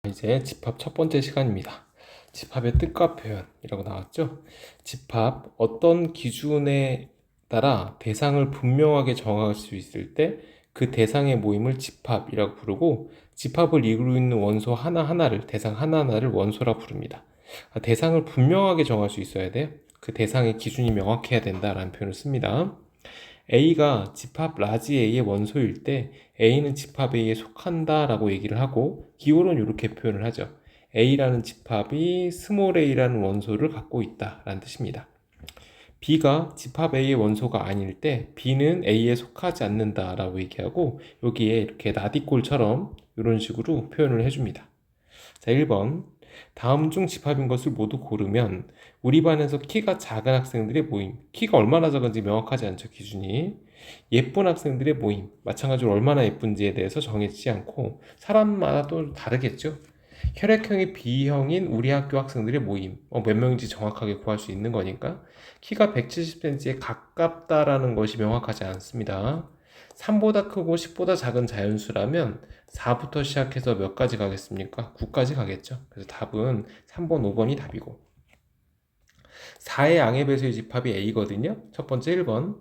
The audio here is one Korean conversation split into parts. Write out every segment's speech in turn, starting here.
이제 집합 첫 번째 시간입니다. 집합의 뜻과 표현이라고 나왔죠? 집합, 어떤 기준에 따라 대상을 분명하게 정할 수 있을 때 그 대상의 모임을 집합이라고 부르고, 집합을 이루고 있는 원소 하나하나를, 대상 하나하나를 원소라 부릅니다. 대상을 분명하게 정할 수 있어야 돼요. 그 대상의 기준이 명확해야 된다라는 표현을 씁니다. A가 집합 라지 A의 원소일 때 A는 집합 A에 속한다 라고 얘기를 하고, 기호로는 이렇게 표현을 하죠. A라는 집합이 스몰 a라는 원소를 갖고 있다 라는 뜻입니다. B가 집합 A의 원소가 아닐 때 B는 A에 속하지 않는다 라고 얘기하고, 여기에 이렇게 나디꼴처럼 이런 식으로 표현을 해줍니다. 자, 1번. 다음 중 집합인 것을 모두 고르면 우리 반에서 키가 작은 학생들의 모임. 키가 얼마나 작은지 명확하지 않죠, 기준이. 예쁜 학생들의 모임. 마찬가지로 얼마나 예쁜지에 대해서 정해지지 않고 사람마다 또 다르겠죠. 혈액형이 B형인 우리 학교 학생들의 모임. 몇 명인지 정확하게 구할 수 있는 거니까. 키가 170cm에 가깝다라는 것이 명확하지 않습니다. 3보다 크고 10보다 작은 자연수라면 4부터 시작해서 몇 가지 가겠습니까? 9까지 가겠죠. 그래서 답은 3번, 5번이 답이고, 4의 양의 배수의 집합이 A거든요. 첫 번째 1번.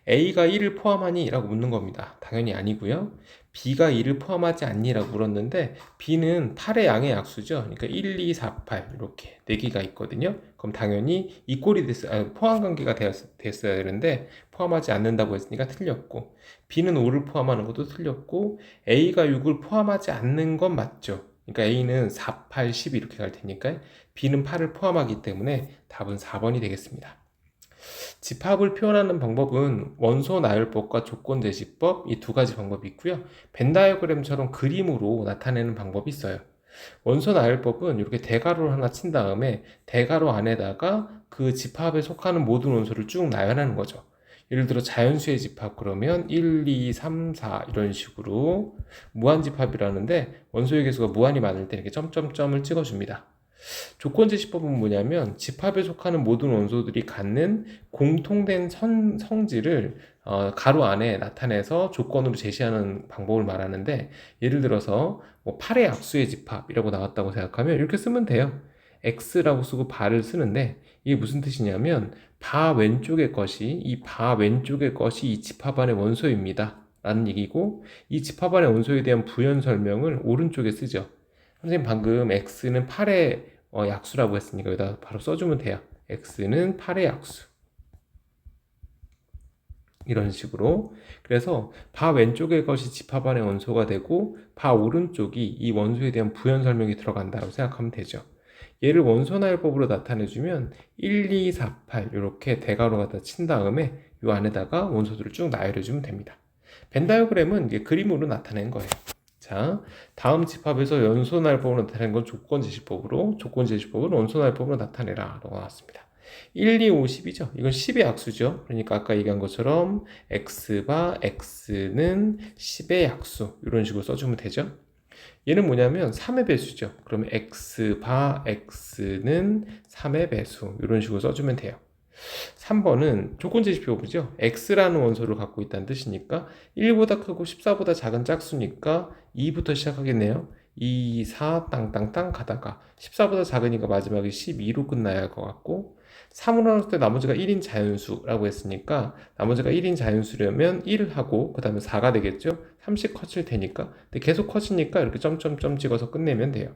A가 1을 포함하니? 라고 묻는 겁니다. 당연히 아니고요. B가 2를 포함하지 않니? 라고 물었는데 B는 8의 양의 약수죠. 그러니까 1, 2, 4, 8 이렇게 4개가 있거든요. 그럼 당연히 이 꼴이 포함 관계가 됐어야 되는데 포함하지 않는다고 했으니까 틀렸고, B는 5를 포함하는 것도 틀렸고, A가 6을 포함하지 않는 건 맞죠. 그러니까 A는 4, 8, 10 이렇게 갈 테니까 B는 8을 포함하기 때문에 답은 4번이 되겠습니다. 집합을 표현하는 방법은 원소 나열법과 조건 제시법, 이 두 가지 방법이 있고요. 벤 다이어그램처럼 그림으로 나타내는 방법이 있어요. 원소 나열법은 이렇게 대괄호를 하나 친 다음에 대괄호 안에다가 그 집합에 속하는 모든 원소를 쭉 나열하는 거죠. 예를 들어 자연수의 집합 그러면 1, 2, 3, 4 이런 식으로 무한집합이라는데 원소의 개수가 무한이 많을 때 이렇게 점점점을 찍어줍니다. 조건제시법은 뭐냐면 집합에 속하는 모든 원소들이 갖는 공통된 성질을 가로 안에 나타내서 조건으로 제시하는 방법을 말하는데, 예를 들어서 8의 약수의 집합이라고 나왔다고 생각하면 이렇게 쓰면 돼요. x라고 쓰고 바를 쓰는데, 이게 무슨 뜻이냐면 바 왼쪽의 것이 이 집합 안의 원소입니다 라는 얘기고, 이 집합 안의 원소에 대한 부연 설명을 오른쪽에 쓰죠. 선생님 방금 x는 8의 약수라고 했으니까 여기다 바로 써주면 돼요. x는 8의 약수. 이런 식으로. 그래서 바 왼쪽의 것이 집합 안의 원소가 되고 바 오른쪽이 이 원소에 대한 부연 설명이 들어간다고 생각하면 되죠. 얘를 원소나열법으로 나타내주면 1, 2, 4, 8 이렇게 대괄호 갖다 친 다음에 이 안에다가 원소들을 쭉 나열해주면 됩니다. 벤 다이어그램은 이게 그림으로 나타낸 거예요. 자, 다음 집합에서 연소나열법으로 나타낸 건 조건제시법으로, 조건제시법은 원소나열법으로 나타내라 라고 나왔습니다. 1, 2, 5, 10이죠. 이건 10의 약수죠. 그러니까 아까 얘기한 것처럼 x바 x는 10의 약수 이런 식으로 써주면 되죠. 얘는 뭐냐면 3의 배수죠. 그러면 x바 x는 3의 배수 이런 식으로 써주면 돼요. 3번은 조건제시법이죠. x라는 원소를 갖고 있다는 뜻이니까 1보다 크고 14보다 작은 짝수니까 2부터 시작하겠네요. 2, 4, 땅땅땅 가다가 14보다 작으니까 마지막에 12로 끝나야 할 것 같고, 3으로 나눴을 때 나머지가 1인 자연수라고 했으니까 나머지가 1인 자연수려면 1 하고 그 다음에 4가 되겠죠. 30 커질 테니까. 근데 계속 커지니까 이렇게 점점점 찍어서 끝내면 돼요.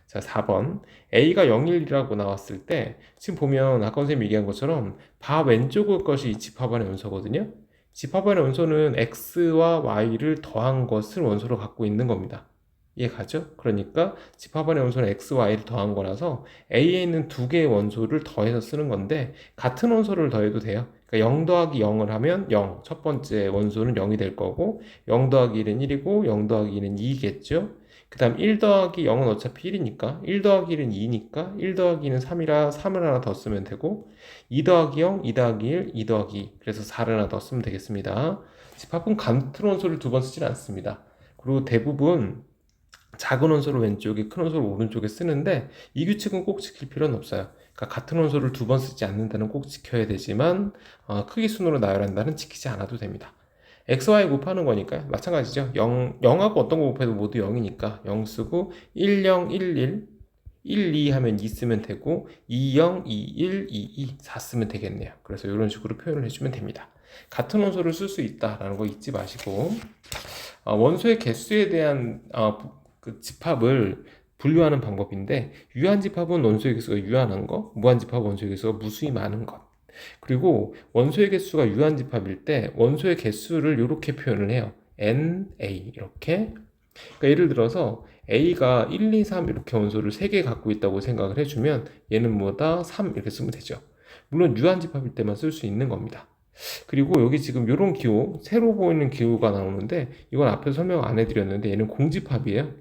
자, 4번. A가 0, 1이라고 나왔을 때 지금 보면 아까 선생님이 얘기한 것처럼 바 왼쪽의 것이 이 집합안의 원소거든요. 집합안의 원소는 x와 y를 더한 것을 원소로 갖고 있는 겁니다. 이해가죠? 그러니까 집합안의 원소는 x, y를 더한 거라서 A에 있는 두 개의 원소를 더해서 쓰는 건데 같은 원소를 더해도 돼요. 그러니까 0 더하기 0을 하면 0, 첫 번째 원소는 0이 될 거고, 0 더하기 1은 1이고 0 더하기 2는 2겠죠? 그 다음 1 더하기 0은 어차피 1이니까 1 더하기 1은 2니까 1 더하기 2는 3이라 3을 하나 더 쓰면 되고, 2 더하기 0, 2 더하기 1, 2 더하기 2 그래서 4를 하나 더 쓰면 되겠습니다. 집합은 같은 원소를 두 번 쓰진 않습니다. 그리고 대부분 작은 원소를 왼쪽에 큰 원소를 오른쪽에 쓰는데 이 규칙은 꼭 지킬 필요는 없어요. 그러니까 같은 원소를 두 번 쓰지 않는다는 꼭 지켜야 되지만 크기 순으로 나열한다는 지키지 않아도 됩니다. xy 곱하는 거니까 마찬가지죠. 0하고 어떤 거 곱해도 모두 0이니까 0 쓰고 1, 0, 1, 1, 1, 2 하면 2 쓰면 되고 2, 0, 2, 1, 2, 2, 4 쓰면 되겠네요. 그래서 이런 식으로 표현을 해주면 됩니다. 같은 원소를 쓸 수 있다라는 거 잊지 마시고 원소의 개수에 대한 그 집합을 분류하는 방법인데 유한집합은 원소의 개수가 유한한 거, 무한집합은 원소의 개수가 무수히 많은 것. 그리고 원소의 개수가 유한집합일 때 원소의 개수를 이렇게 표현을 해요. NA 이렇게. 그러니까 예를 들어서 A가 1, 2, 3 이렇게 원소를 3개 갖고 있다고 생각을 해주면 얘는 뭐다? 3 이렇게 쓰면 되죠. 물론 유한집합일 때만 쓸 수 있는 겁니다. 그리고 여기 지금 이런 기호, 새로 보이는 기호가 나오는데 이건 앞에서 설명 안 해드렸는데 얘는 공집합이에요.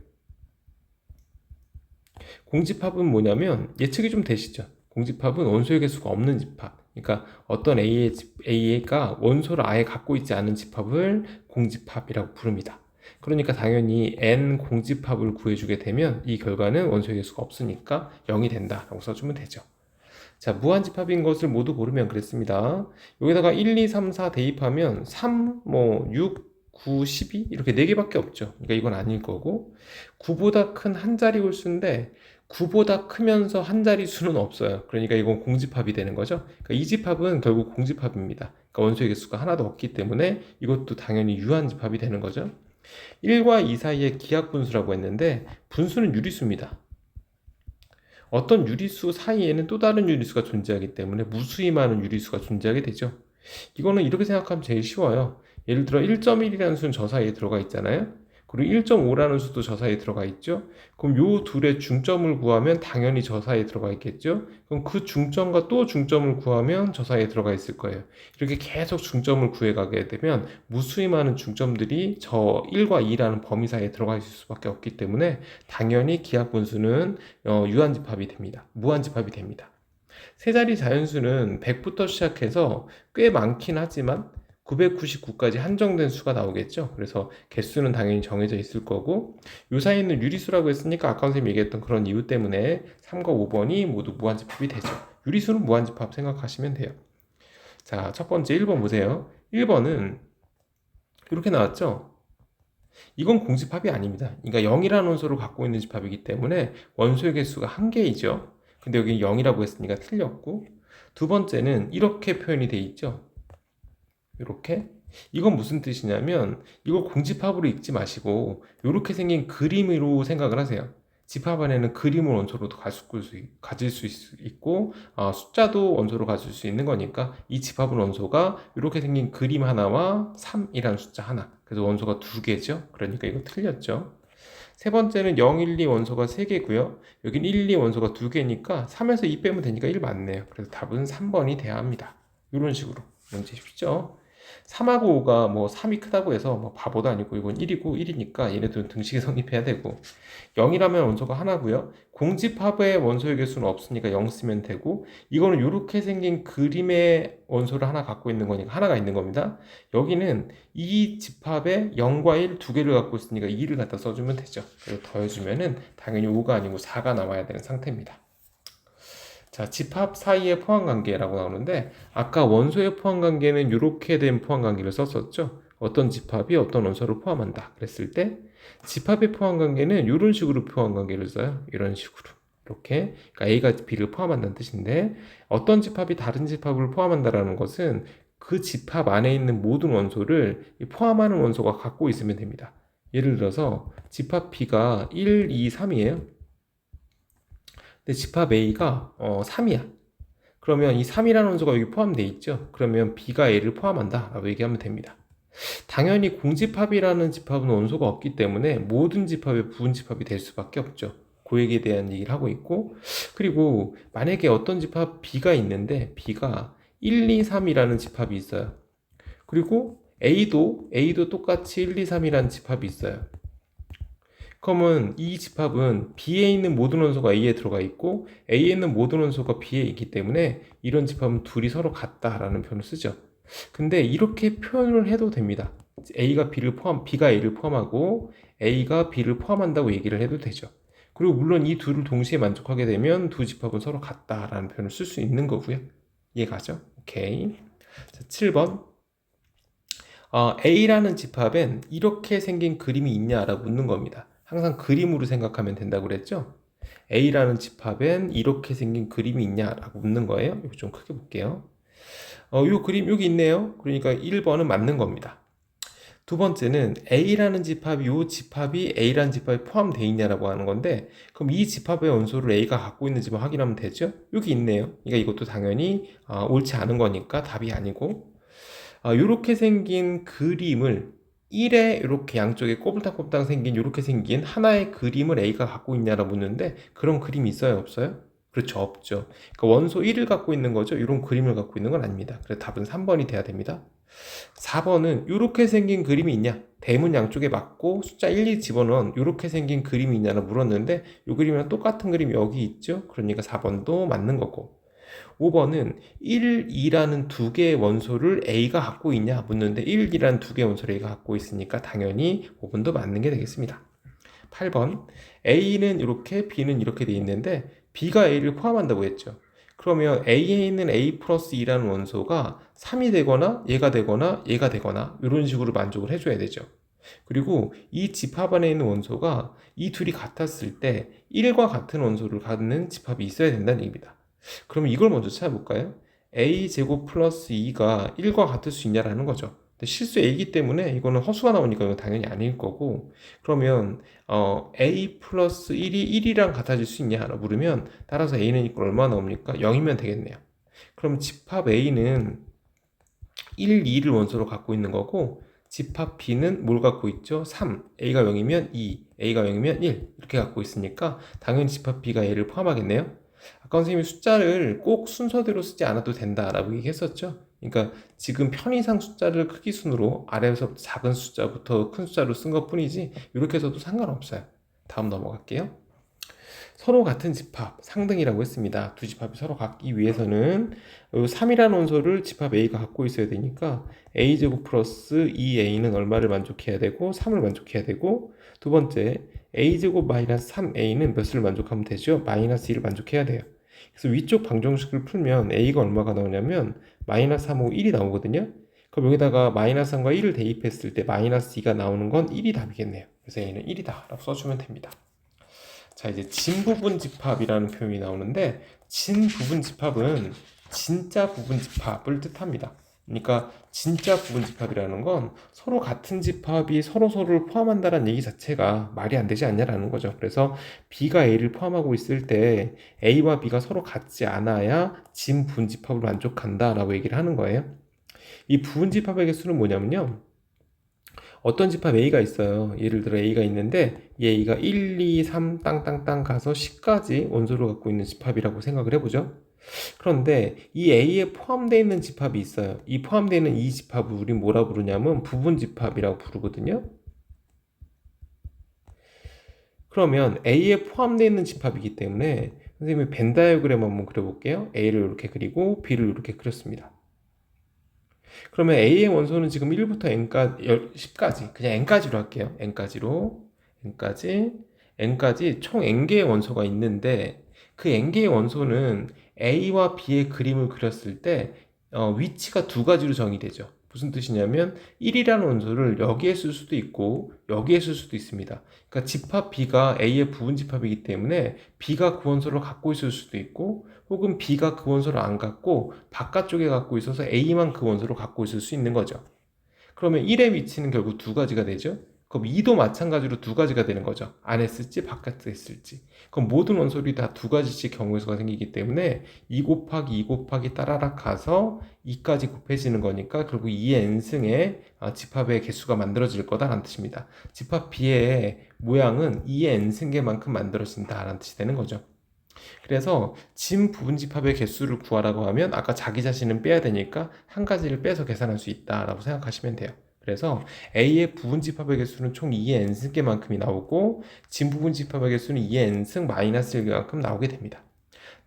공집합은 뭐냐면 예측이 좀 되시죠? 공집합은 원소의 개수가 없는 집합. 그러니까 어떤 A가 원소를 아예 갖고 있지 않은 집합을 공집합이라고 부릅니다. 그러니까 당연히 n 공집합을 구해주게 되면 이 결과는 원소의 개수가 없으니까 0이 된다라고 써주면 되죠. 자, 무한집합인 것을 모두 고르면 그랬습니다. 여기다가 1, 2, 3, 4 대입하면 3, 6, 9, 12 이렇게 4개밖에 없죠. 그러니까 이건 아닐 거고 9보다 큰 한 자리 홀수인데 9보다 크면서 한 자리 수는 없어요. 그러니까 이건 공집합이 되는 거죠. 그러니까 이 집합은 결국 공집합입니다. 그러니까 원소의 개수가 하나도 없기 때문에 이것도 당연히 유한집합이 되는 거죠. 1과 2 사이의 기하분수라고 했는데 분수는 유리수입니다. 어떤 유리수 사이에는 또 다른 유리수가 존재하기 때문에 무수히 많은 유리수가 존재하게 되죠. 이거는 이렇게 생각하면 제일 쉬워요. 예를 들어 1.1이라는 수는 저 사이에 들어가 있잖아요. 그리고 1.5라는 수도 저 사이에 들어가 있죠. 그럼 요 둘의 중점을 구하면 당연히 저 사이에 들어가 있겠죠. 그럼 그 중점과 또 중점을 구하면 저 사이에 들어가 있을 거예요. 이렇게 계속 중점을 구해가게 되면 무수히 많은 중점들이 저 1과 2라는 범위 사이에 들어가 있을 수밖에 없기 때문에 당연히 기하분수는 유한집합이 됩니다. 무한집합이 됩니다. 세 자리 자연수는 100부터 시작해서 꽤 많긴 하지만 999까지 한정된 수가 나오겠죠. 그래서 개수는 당연히 정해져 있을 거고 요 사이는 유리수라고 했으니까 아까 선생님이 얘기했던 그런 이유 때문에 3과 5번이 모두 무한집합이 되죠. 유리수는 무한집합 생각하시면 돼요. 자, 첫 번째 1번 보세요. 1번은 이렇게 나왔죠. 이건 공집합이 아닙니다. 그러니까 0이라는 원소를 갖고 있는 집합이기 때문에 원소의 개수가 한 개이죠. 근데 여기 0이라고 했으니까 틀렸고 두 번째는 이렇게 표현이 돼 있죠. 이렇게 이건 무슨 뜻이냐면 이걸 공집합으로 읽지 마시고 이렇게 생긴 그림으로 생각을 하세요. 집합 안에는 그림을 원소로도 가질 수 있고 숫자도 원소로 가질 수 있는 거니까 이 집합은 원소가 이렇게 생긴 그림 하나와 3이라는 숫자 하나, 그래서 원소가 2개죠. 그러니까 이거 틀렸죠. 세 번째는 0, 1, 2 원소가 3개고요. 여긴 1, 2 원소가 2개니까 3에서 2 빼면 되니까 1 맞네요. 그래서 답은 3번이 돼야 합니다. 이런 식으로 문제 쉽죠? 3하고 5가 뭐 3이 크다고 해서 뭐 바보도 아니고 이건 1이고 1이니까 얘네들은 등식에 성립해야 되고 0이라면 원소가 하나고요. 공집합의 원소의 개수는 없으니까 0 쓰면 되고 이거는 이렇게 생긴 그림의 원소를 하나 갖고 있는 거니까 하나가 있는 겁니다. 여기는 이 집합에 0과 1 두 개를 갖고 있으니까 2를 갖다 써주면 되죠. 그리고 더해주면은 당연히 5가 아니고 4가 나와야 되는 상태입니다. 자, 집합 사이의 포함관계라고 나오는데 아까 원소의 포함관계는 이렇게 된 포함관계를 썼었죠. 어떤 집합이 어떤 원소를 포함한다 그랬을 때 집합의 포함관계는 이런 식으로 포함관계를 써요. 이런 식으로 이렇게, 그러니까 A가 B를 포함한다는 뜻인데 어떤 집합이 다른 집합을 포함한다라는 것은 그 집합 안에 있는 모든 원소를 포함하는 원소가 갖고 있으면 됩니다. 예를 들어서 집합 B가 1, 2, 3이에요. 근데 집합 A가 3이야. 그러면 이 3이라는 원소가 여기 포함되어 있죠. 그러면 B가 A를 포함한다 라고 얘기하면 됩니다. 당연히 공집합이라는 집합은 원소가 없기 때문에 모든 집합의 부분집합이 될 수밖에 없죠. 그 얘기에 대한 얘기를 하고 있고, 그리고 만약에 어떤 집합 B가 있는데 B가 1, 2, 3이라는 집합이 있어요. 그리고 A도 똑같이 1, 2, 3이라는 집합이 있어요. 그러면 이 집합은 B에 있는 모든 원소가 A에 들어가 있고 A에 있는 모든 원소가 B에 있기 때문에 이런 집합은 둘이 서로 같다라는 표현을 쓰죠. 근데 이렇게 표현을 해도 됩니다. B가 A를 포함하고 A가 B를 포함한다고 얘기를 해도 되죠. 그리고 물론 이 둘을 동시에 만족하게 되면 두 집합은 서로 같다라는 표현을 쓸 수 있는 거고요. 이해가죠? 오케이. 자, 7번. A라는 집합엔 이렇게 생긴 그림이 있냐라고 묻는 겁니다. 항상 그림으로 생각하면 된다고 그랬죠? A라는 집합엔 이렇게 생긴 그림이 있냐라고 묻는 거예요. 이거 좀 크게 볼게요. 요 그림 여기 있네요. 그러니까 1번은 맞는 겁니다. 두 번째는 A라는 집합이 요 집합이 A라는 집합에 포함되어 있냐라고 하는 건데, 그럼 이 집합의 원소를 A가 갖고 있는지 확인하면 되죠? 여기 있네요. 그러니까 이것도 당연히 옳지 않은 거니까 답이 아니고, 이렇게 생긴 그림을 1에 이렇게 양쪽에 꼬불탕꼬불탕 생긴 이렇게 생긴 하나의 그림을 A가 갖고 있냐라고 묻는데, 그런 그림이 있어요, 없어요? 그렇죠, 없죠. 그러니까 원소 1을 갖고 있는 거죠. 이런 그림을 갖고 있는 건 아닙니다. 그래서 답은 3번이 돼야 됩니다. 4번은 이렇게 생긴 그림이 있냐? 대문 양쪽에 맞고 숫자 1, 2 집어넣은 이렇게 생긴 그림이 있냐고 물었는데, 이 그림이랑 똑같은 그림이 여기 있죠. 그러니까 4번도 맞는 거고, 5번은 1, 2라는 두 개의 원소를 A가 갖고 있냐 묻는데, 1, 2라는 두 개의 원소를 A가 갖고 있으니까 당연히 5번도 맞는 게 되겠습니다. 8번, A는 이렇게 B는 이렇게 돼 있는데 B가 A를 포함한다고 했죠. 그러면 A에 있는 A 플러스 2라는 원소가 3이 되거나 얘가 되거나 얘가 되거나 이런 식으로 만족을 해줘야 되죠. 그리고 이 집합 안에 있는 원소가 이 둘이 같았을 때 1과 같은 원소를 갖는 집합이 있어야 된다는 얘기입니다. 그러면 이걸 먼저 찾아볼까요? A제곱 플러스 2가 1과 같을 수 있냐라는 거죠. 근데 실수 A이기 때문에 이거는 허수가 나오니까 이건 당연히 아닐 거고, 그러면 A 플러스 1이 1이랑 같아질 수 있냐라고 물으면, 따라서 A는 이걸 얼마나 나옵니까? 0이면 되겠네요. 그럼 집합 A는 1, 2를 원소로 갖고 있는 거고, 집합 B는 뭘 갖고 있죠? 3. A가 0이면 2, A가 0이면 1 이렇게 갖고 있으니까 당연히 집합 B가 A를 포함하겠네요. 아까 선생님이 숫자를 꼭 순서대로 쓰지 않아도 된다라고 얘기했었죠. 그러니까 지금 편의상 숫자를 크기 순으로 아래에서 작은 숫자부터 큰 숫자로 쓴 것뿐이지 이렇게 해서도 상관없어요. 다음 넘어갈게요. 서로 같은 집합, 상등이라고 했습니다. 두 집합이 서로 같기 위해서는 3이라는 원소를 집합 A가 갖고 있어야 되니까 A제곱 플러스 2A는 얼마를 만족해야 되고 3을 만족해야 되고, 두 번째 A제곱 마이너스 3A는 몇을 만족하면 되죠? 마이너스 2를 만족해야 돼요. 그래서 위쪽 방정식을 풀면 A가 얼마가 나오냐면 마이너스 3하고 1이 나오거든요. 그럼 여기다가 마이너스 3과 1을 대입했을 때 마이너스 2가 나오는 건 1이 답이겠네요. 그래서 A는 1이다 라고 써주면 됩니다. 자, 이제 진부분집합이라는 표현이 나오는데, 진부분집합은 진짜 부분집합을 뜻합니다. 그러니까 진짜 부분집합이라는 건 서로 같은 집합이 서로를 포함한다는 얘기 자체가 말이 안 되지 않냐라는 거죠. 그래서 B가 A를 포함하고 있을 때 A와 B가 서로 같지 않아야 진부분집합을 만족한다라고 얘기를 하는 거예요. 이 부분집합의 개수는 뭐냐면요, 어떤 집합 A가 있어요. 예를 들어 A가 있는데 이 A가 1, 2, 3 땅땅땅 가서 10까지 원소를 갖고 있는 집합이라고 생각을 해보죠. 그런데 이 A에 포함되어 있는 집합이 있어요. 이 포함되어 있는 이 집합을 우리 뭐라 부르냐면 부분집합이라고 부르거든요. 그러면 A에 포함되어 있는 집합이기 때문에 선생님이 벤 다이어그램 한번 그려볼게요. A를 이렇게 그리고 B를 이렇게 그렸습니다. 그러면 A의 원소는 지금 1부터 N까지, 10까지, 그냥 N까지로 할게요. N까지 총 N개의 원소가 있는데, 그 N개의 원소는 A와 B의 그림을 그렸을 때 위치가 두 가지로 정의되죠. 무슨 뜻이냐면 1이라는 원소를 여기에 쓸 수도 있고 여기에 쓸 수도 있습니다. 그러니까 집합 B가 A의 부분 집합이기 때문에 B가 그 원소를 갖고 있을 수도 있고, 혹은 B가 그 원소를 안 갖고 바깥쪽에 갖고 있어서 A만 그 원소를 갖고 있을 수 있는 거죠. 그러면 1의 위치는 결국 두 가지가 되죠. 그럼 2도 마찬가지로 두 가지가 되는 거죠. 안에 쓸지 바깥에 쓸지. 그럼 모든 원소들이 다 두 가지씩 경우수가 생기기 때문에 2 곱하기 2 곱하기 따라락 가서 2까지 곱해지는 거니까 결국 2의 n승의 집합의 개수가 만들어질 거다라는 뜻입니다. 집합 B의 모양은 2의 n승계만큼 만들어진다라는 뜻이 되는 거죠. 그래서 진 부분집합의 개수를 구하라고 하면 아까 자기 자신은 빼야 되니까 한 가지를 빼서 계산할 수 있다라고 생각하시면 돼요. 그래서 A의 부분집합의 개수는 총 2의 n승계만큼이 나오고, 진부분집합의 개수는 2의 n승 마이너스 1개만큼 나오게 됩니다.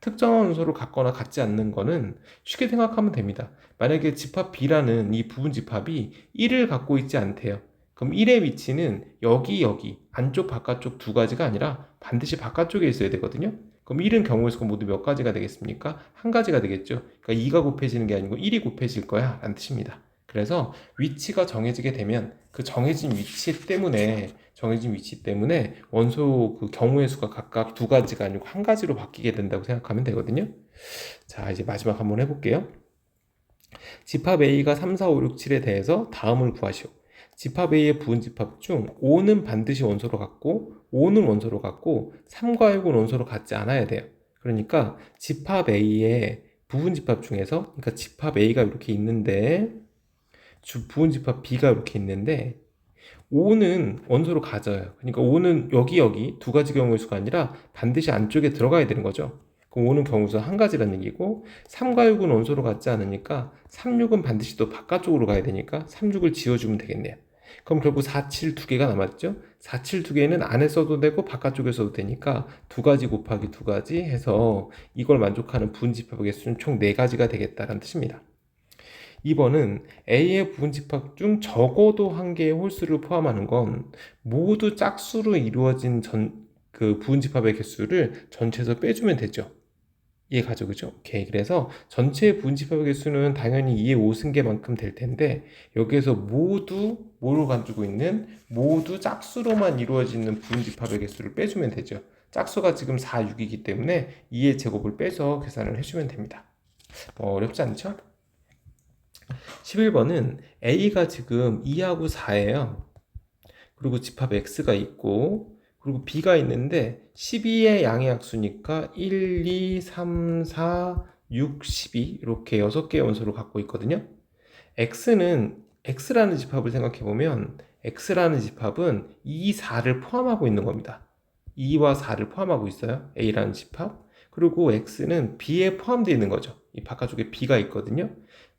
특정한 원소를 갖거나 갖지 않는 거는 쉽게 생각하면 됩니다. 만약에 집합 B라는 이 부분집합이 1을 갖고 있지 않대요. 그럼 1의 위치는 여기 안쪽 바깥쪽 두 가지가 아니라 반드시 바깥쪽에 있어야 되거든요. 그럼 1은 경우에서 모두 몇 가지가 되겠습니까? 한 가지가 되겠죠. 그러니까 2가 곱해지는 게 아니고 1이 곱해질 거야 라는 뜻입니다. 그래서 위치가 정해지게 되면 그 정해진 위치 때문에 원소 그 경우의 수가 각각 두 가지가 아니고 한 가지로 바뀌게 된다고 생각하면 되거든요. 자, 이제 마지막 한번 해볼게요. 집합 A가 3, 4, 5, 6, 7에 대해서 다음을 구하시오. 집합 A의 부분 집합 중 5는 반드시 원소로 같고 5는 원소로 같고 3과 6은 원소로 같지 않아야 돼요. 그러니까 집합 A의 부분 집합 중에서 그러니까 집합 A가 이렇게 있는데 부분 집합 B가 이렇게 있는데 5는 원소로 가져요. 그러니까 5는 여기 두 가지 경우의 수가 아니라 반드시 안쪽에 들어가야 되는 거죠. 그럼 5는 경우수 한 가지라는 얘기고 3과 6은 원소로 같지 않으니까 3, 6은 반드시 또 바깥쪽으로 가야 되니까 3, 6을 지워주면 되겠네요. 그럼 결국 4, 7 두 개가 남았죠. 4, 7 두 개는 안에 써도 되고 바깥쪽에 써도 되니까 두 가지 곱하기 두 가지 해서 이걸 만족하는 분집합의 개수는 총 4가지가 되겠다는 뜻입니다. 2번은 A의 부분 집합 중 적어도 한 개의 홀수를 포함하는 건 모두 짝수로 이루어진 그 부분 집합의 개수를 전체에서 빼주면 되죠. 이해가죠, 그죠? 오케이. 그래서 전체 부분 집합의 개수는 당연히 2의 5승계만큼 될 텐데 여기에서 모두 뭐로 가지고 있는 모두 짝수로만 이루어지는 부분 집합의 개수를 빼주면 되죠. 짝수가 지금 4, 6이기 때문에 2의 제곱을 빼서 계산을 해주면 됩니다. 어렵지 않죠? 11번은 A가 지금 2하고 4예요. 그리고 집합 X가 있고 그리고 B가 있는데 12의 양의 약수니까 1, 2, 3, 4, 6, 12 이렇게 6개의 원소를 갖고 있거든요. X라는 집합을 생각해보면 X라는 집합은 2, 4를 포함하고 있는 겁니다. 2와 4를 포함하고 있어요. A라는 집합. 그리고 X는 B에 포함되어 있는 거죠. 이 바깥쪽에 B가 있거든요.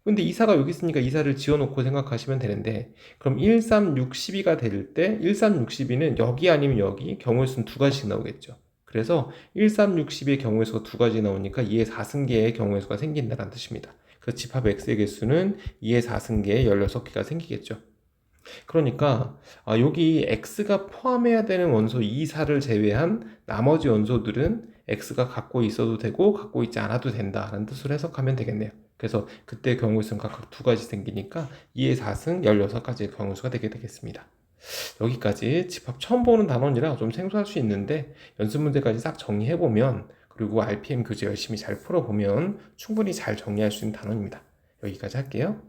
근데 이사가 여기 있으니까 이사를 지워놓고 생각하시면 되는데 그럼 1, 3, 6, 12가 될 때 1, 3, 6, 12는 여기 아니면 여기 경우의 수는 두 가지씩 나오겠죠. 그래서 1, 3, 6, 12의 경우의 수가 두 가지 나오니까 2의 4승계의 경우의 수가 생긴다는 뜻입니다. 그 집합 X의 개수는 2의 4승계의 16개가 생기겠죠. 그러니까 여기 X가 포함해야 되는 원소 2, 4를 제외한 나머지 원소들은 X가 갖고 있어도 되고 갖고 있지 않아도 된다라는 뜻으로 해석하면 되겠네요. 그래서 그때 경우의 수는 각각 두 가지 생기니까 2의 4승 16가지의 경우의 수가 되게 되겠습니다. 여기까지 집합 처음 보는 단원이라 좀 생소할 수 있는데 연습 문제까지 싹 정리해보면 그리고 RPM 교재 열심히 잘 풀어보면 충분히 잘 정리할 수 있는 단원입니다. 여기까지 할게요.